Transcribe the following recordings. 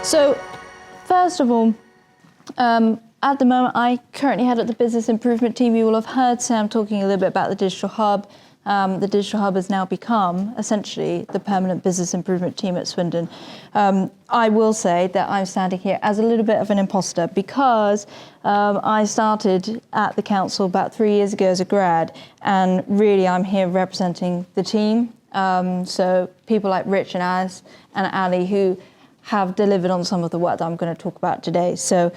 So, first of all, at the moment, I currently head up the business improvement team. You will have heard Sam talking a little bit about the digital hub. The digital hub has now become essentially the permanent business improvement team at Swindon. I will say that I'm standing here as a little bit of an imposter because I started at the council about 3 years ago as a grad, and really I'm here representing the team. So people like Rich and Alice and Ali who have delivered on some of the work that I'm going to talk about today. So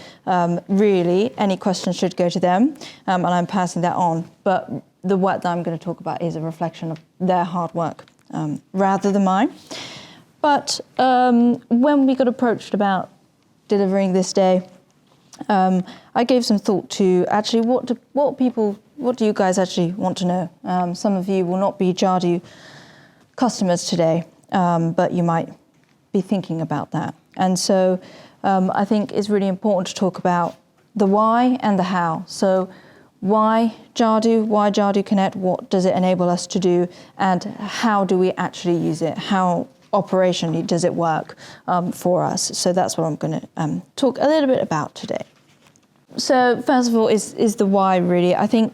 really, any questions should go to them, and I'm passing that on. But the work that I'm going to talk about is a reflection of their hard work rather than mine. But when we got approached about delivering this day, I gave some thought to actually what do you guys actually want to know? Some of you will not be Jadu customers today, but you might be thinking about that. And so I think it's really important to talk about the why and the how. So why Jadu Connect, what does it enable us to do, and how do we actually use it? How operationally does it work for us? So that's what I'm going to talk a little bit about today. So first of all is the why, really. I think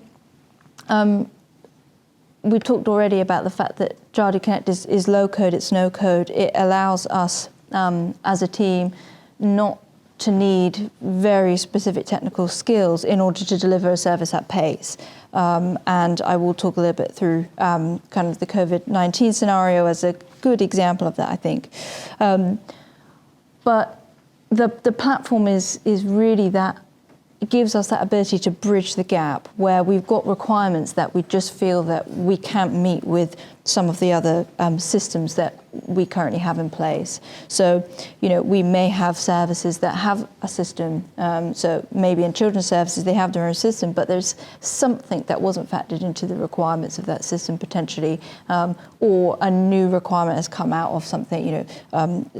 we talked already about the fact that Jadu Connect is low code, it's no code. It allows us as a team not to need very specific technical skills in order to deliver a service at pace. And I will talk a little bit through kind of the COVID-19 scenario as a good example of that, I think. But the platform is really that. It gives us that ability to bridge the gap where we've got requirements that we just feel that we can't meet with some of the other systems that we currently have in place. So, we may have services that have a system. So maybe in children's services, they have their own system, but there's something that wasn't factored into the requirements of that system potentially, or a new requirement has come out of something,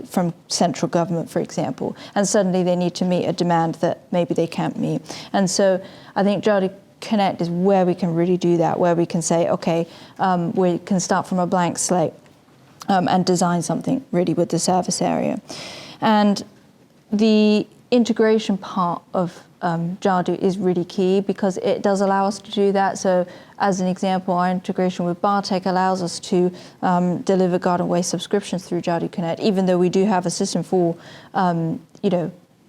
from central government, for example, and suddenly they need to meet a demand that maybe they can't meet. And so I think Jadu Connect is where we can really do that, where we can say, okay, we can start from a blank slate and design something really with the service area. And the integration part of Jadu is really key because it does allow us to do that. So as an example, our integration with Bartek allows us to deliver garden waste subscriptions through Jadu Connect, even though we do have a system for,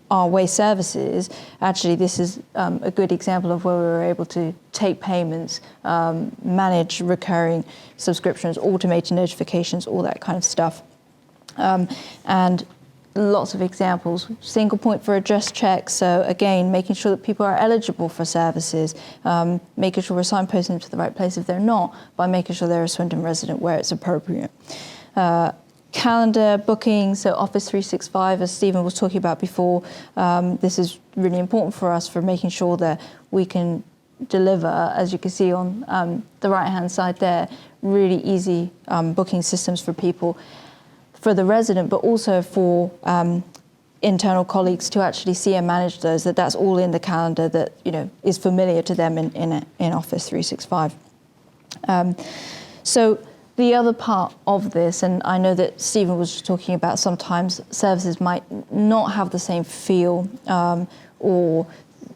our waste services. Actually, this is a good example of where we were able to take payments, manage recurring subscriptions, automated notifications, all that kind of stuff. And lots of examples. Single point for address checks. So again, making sure that people are eligible for services, making sure we're signposting them to the right place if they're not, by making sure they're a Swindon resident where it's appropriate. Calendar booking, so Office 365, as Stephen was talking about before, this is really important for us for making sure that we can deliver, as you can see on the right-hand side there, really easy booking systems for people, for the resident, but also for internal colleagues to actually see and manage those, that's all in the calendar that is familiar to them in Office 365. So the other part of this, and I know that Stephen was just talking about sometimes services might not have the same feel, or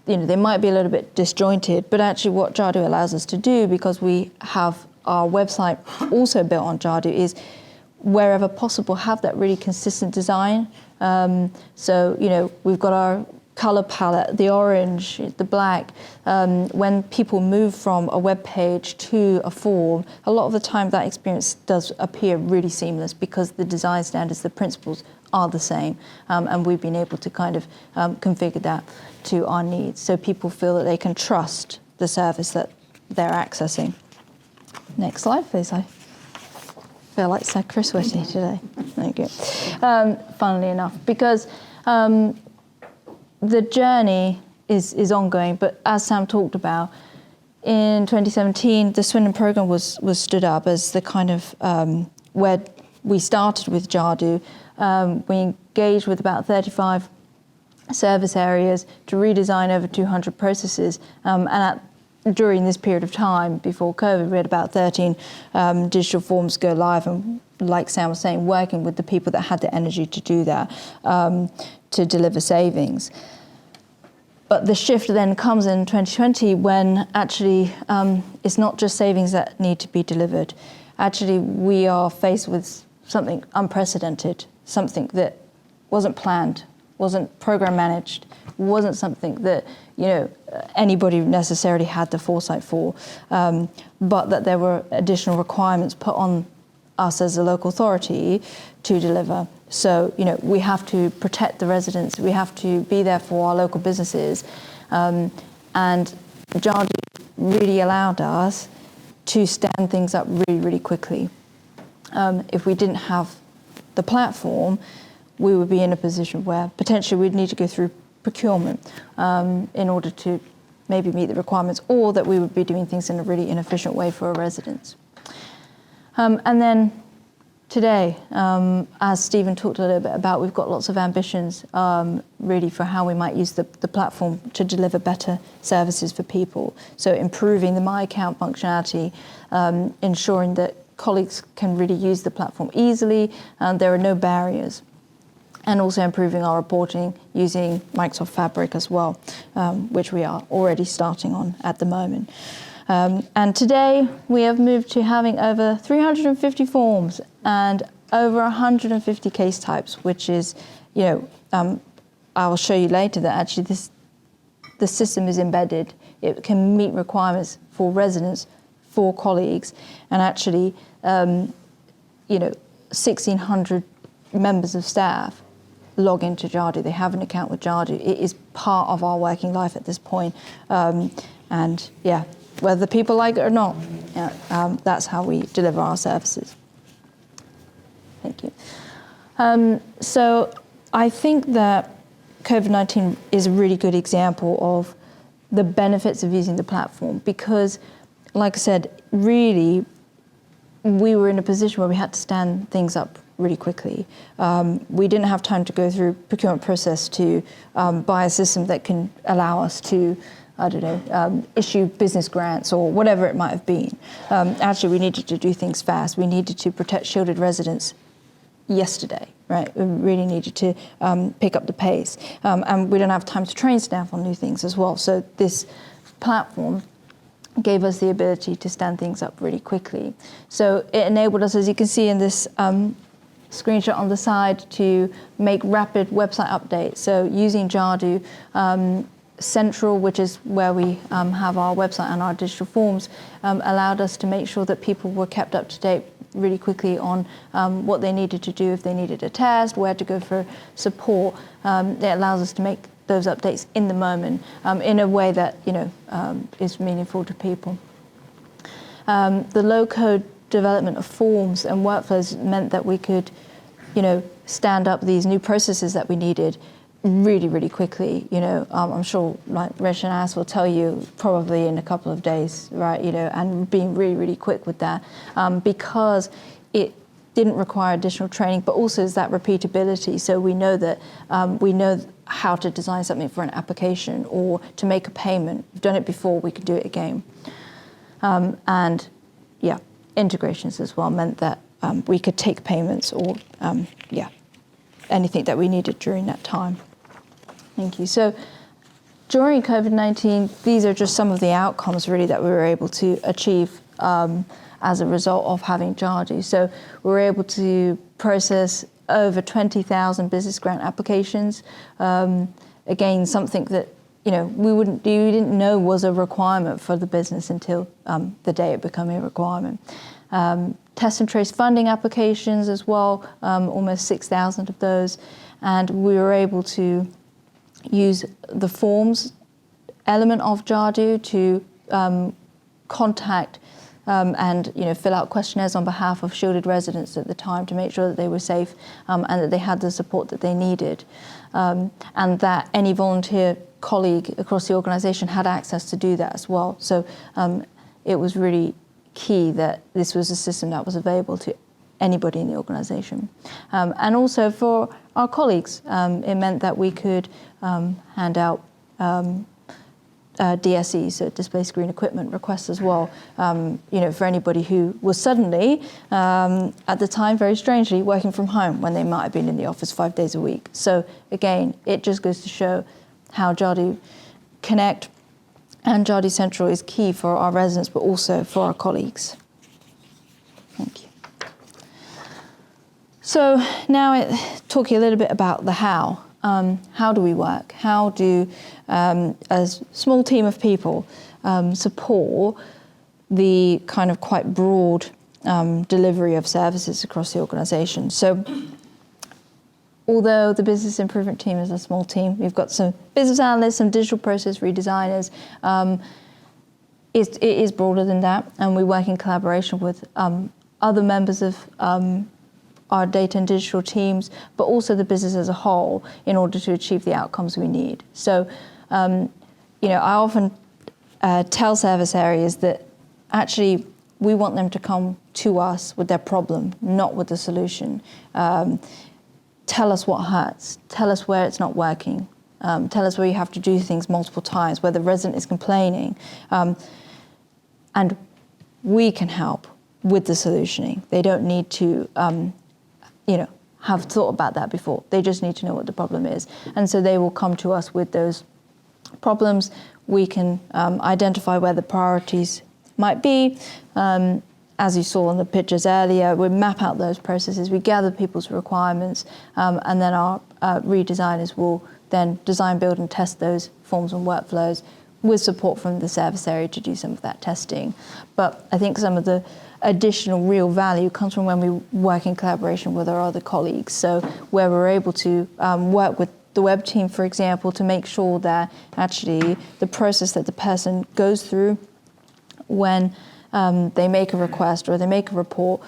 they might be a little bit disjointed, but actually what Jadu allows us to do, because we have our website also built on Jadu, is wherever possible have that really consistent design. So we've got our color palette, the orange, the black. When people move from a web page to a form, a lot of the time that experience does appear really seamless because the design standards, the principles are the same. And we've been able to kind of configure that to our needs so people feel that they can trust the service that they're accessing. Next slide, please. I feel like Sir Chris Whitty today. Thank you. Funnily enough, because the journey is ongoing, but as Sam talked about, in 2017, the Swindon programme was stood up as the kind of where we started with Jadu. We engaged with about 35 service areas to redesign over 200 processes, and at during this period of time before COVID, we had about 13 digital forms go live, and like Sam was saying, working with the people that had the energy to do that, to deliver savings. But the shift then comes in 2020 when actually it's not just savings that need to be delivered. Actually, we are faced with something unprecedented, something that wasn't planned, wasn't program managed, wasn't something that anybody necessarily had the foresight for, but that there were additional requirements put on us as a local authority to deliver. So, we have to protect the residents, we have to be there for our local businesses, and Jadu really allowed us to stand things up really, really quickly. If we didn't have the platform, we would be in a position where potentially we'd need to go through procurement in order to maybe meet the requirements, or that we would be doing things in a really inefficient way for our residents. And then today, as Stephen talked a little bit about, we've got lots of ambitions really for how we might use the platform to deliver better services for people. So improving the My Account functionality, ensuring that colleagues can really use the platform easily, and there are no barriers. And also improving our reporting using Microsoft Fabric as well, which we are already starting on at the moment. And today we have moved to having over 350 forms and over 150 case types, which is, I will show you later that actually the system is embedded. It can meet requirements for residents, for colleagues, and actually, 1,600 members of staff log into Jadu. They have an account with Jadu. It is part of our working life at this point. And yeah, whether people like it or not, that's how we deliver our services. Thank you. So I think that COVID-19 is a really good example of the benefits of using the platform because, like I said, really, we were in a position where we had to stand things up really quickly. We didn't have time to go through procurement process to buy a system that can allow us to, issue business grants or whatever it might have been. Actually, we needed to do things fast. We needed to protect shielded residents yesterday, right? We really needed to pick up the pace. And we don't have time to train staff on new things as well. So this platform gave us the ability to stand things up really quickly. So it enabled us, as you can see in this screenshot on the side, to make rapid website updates. So using Jadu Central, which is where we have our website and our digital forms, allowed us to make sure that people were kept up to date really quickly on what they needed to do if they needed a test, where to go for support. It allows us to make those updates in the moment in a way that is meaningful to people. The low-code development of forms and workflows meant that we could, stand up these new processes that we needed really, really quickly. I'm sure, like Rich and As will tell you, probably in a couple of days, right? And being really, really quick with that because it didn't require additional training, but also is that repeatability. So we know that we know how to design something for an application or to make a payment. We've done it before, we could do it again. And yeah, integrations as well meant that we could take payments or anything that we needed during that time. Thank you. So during COVID-19, these are just some of the outcomes really that we were able to achieve as a result of having Jadu. So we were able to process over 20,000 business grant applications. Again, something that we didn't know was a requirement for the business until the day it became a requirement. Test and trace funding applications as well, almost 6,000 of those, and we were able to use the forms element of Jadu to contact and fill out questionnaires on behalf of shielded residents at the time to make sure that they were safe and that they had the support that they needed, and that any volunteer colleague across the organisation had access to do that as well. So it was really key that this was a system that was available to anybody in the organisation. And also for our colleagues, it meant that we could hand out DSE, so display screen equipment requests as well, for anybody who was suddenly, at the time, very strangely, working from home when they might have been in the office 5 days a week. So again, it just goes to show how Jadu Connect and Jadu Central is key for our residents, but also for our colleagues. Thank you. So now talking a little bit about the how. How do we work? How do a small team of people support the kind of quite broad delivery of services across the organisation? So although the business improvement team is a small team, we've got some business analysts, some digital process redesigners. It is broader than that, and we work in collaboration with other members of our data and digital teams, but also the business as a whole in order to achieve the outcomes we need. So, I often tell service areas that actually we want them to come to us with their problem, not with the solution. Tell us what hurts. Tell us where it's not working. Tell us where you have to do things multiple times, where the resident is complaining. And we can help with the solutioning. They don't need to, have thought about that before. They just need to know what the problem is. And so they will come to us with those problems. We can identify where the priorities might be. As you saw in the pictures earlier, we map out those processes, we gather people's requirements, and then our redesigners will then design, build and test those forms and workflows with support from the service area to do some of that testing. But I think some of the additional real value comes from when we work in collaboration with our other colleagues. So where we're able to work with the web team, for example, to make sure that actually the process that the person goes through when they make a request or they make a report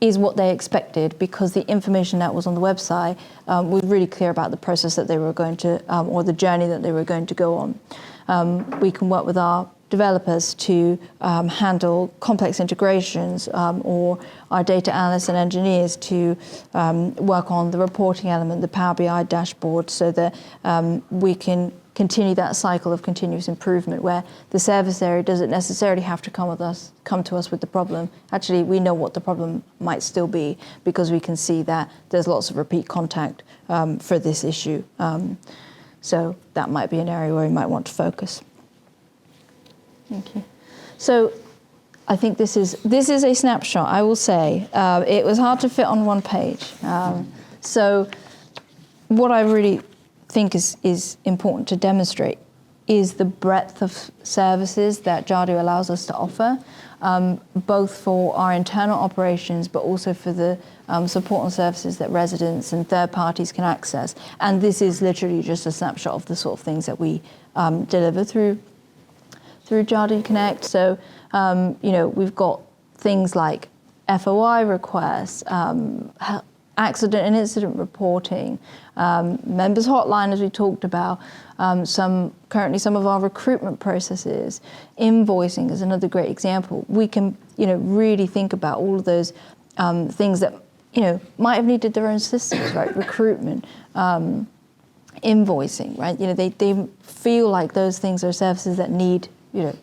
is what they expected, because the information that was on the website was really clear about the process that they were going to, or the journey that they were going to go on. We can work with our developers to handle complex integrations, or our data analysts and engineers to work on the reporting element, the Power BI dashboard, so that we can continue that cycle of continuous improvement where the service area doesn't necessarily have to come to us with the problem. Actually, we know what the problem might still be because we can see that there's lots of repeat contact for this issue. So that might be an area where we might want to focus. Thank you. So I think this is a snapshot, I will say. It was hard to fit on one page. So what I really think is important to demonstrate is the breadth of services that Jadu allows us to offer, both for our internal operations, but also for the support and services that residents and third parties can access. And this is literally just a snapshot of the sort of things that we deliver through Jadu Connect. So, we've got things like FOI requests, accident and incident reporting, members hotline, as we talked about, currently some of our recruitment processes, invoicing is another great example. We can, really think about all of those things that, might have needed their own systems, right? Recruitment, invoicing, right? They feel like those things are services that need,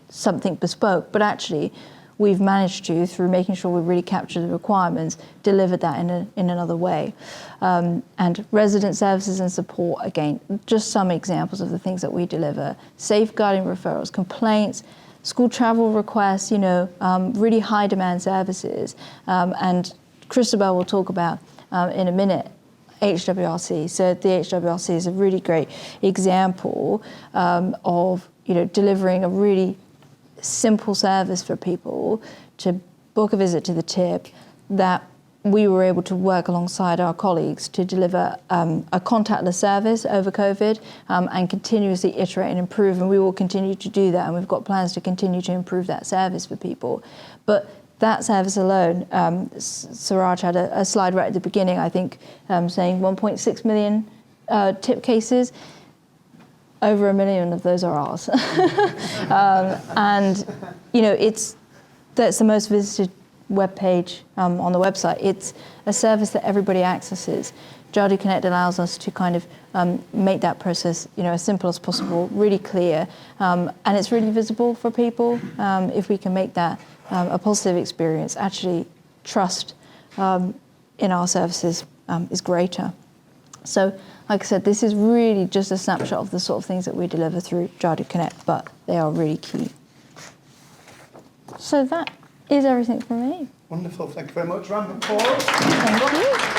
something bespoke, but actually we've managed to, through making sure we really capture the requirements, deliver that in another way. And resident services and support, again, just some examples of the things that we deliver. Safeguarding referrals, complaints, school travel requests, really high demand services. And Christabel will talk about in a minute HWRC. So the HWRC is a really great example of delivering a really simple service for people to book a visit to the tip, that we were able to work alongside our colleagues to deliver a contactless service over COVID and continuously iterate and improve, and we will continue to do that, and we've got plans to continue to improve that service for people. But that service alone, Suraj had a slide right at the beginning, I think, saying 1.6 million tip cases. Over 1 million of those are ours. And, that's the most visited web page on the website. It's a service that everybody accesses. Jadu Connect allows us to kind of make that process, as simple as possible, really clear, and it's really visible for people. If we can make that a positive experience, actually trust in our services is greater. So, like I said, this is really just a snapshot of the sort of things that we deliver through Jadu Connect, but they are really key. So that is everything from me. Wonderful. Thank you very much. Round of applause. Thank you.